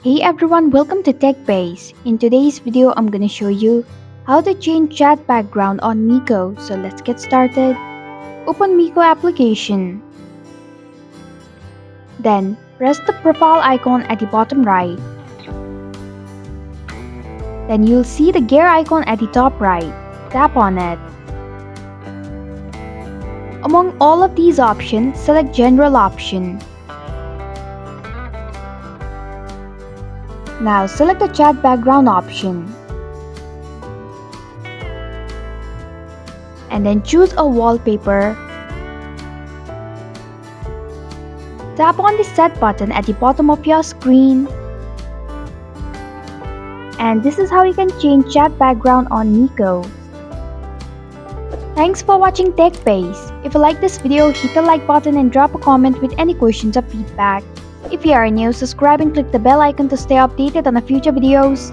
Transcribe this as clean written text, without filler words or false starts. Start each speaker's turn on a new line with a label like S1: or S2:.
S1: Hey everyone, welcome to TechBase. In today's video, I'm gonna show you how to change chat background on Mico. So let's get started. Open Mico application. Then press the profile icon at the bottom right. Then you'll see the gear icon at the top right. Tap on it. Among all of these options, select General option. Now select the chat background option. And then choose a wallpaper. Tap on the Set button at the bottom of your screen. And this is how you can change chat background on Mico. Thanks for watching TechBase. If you like this video, hit the like button and drop a comment with any questions or feedback. If you are new, subscribe and click the bell icon to stay updated on the future videos.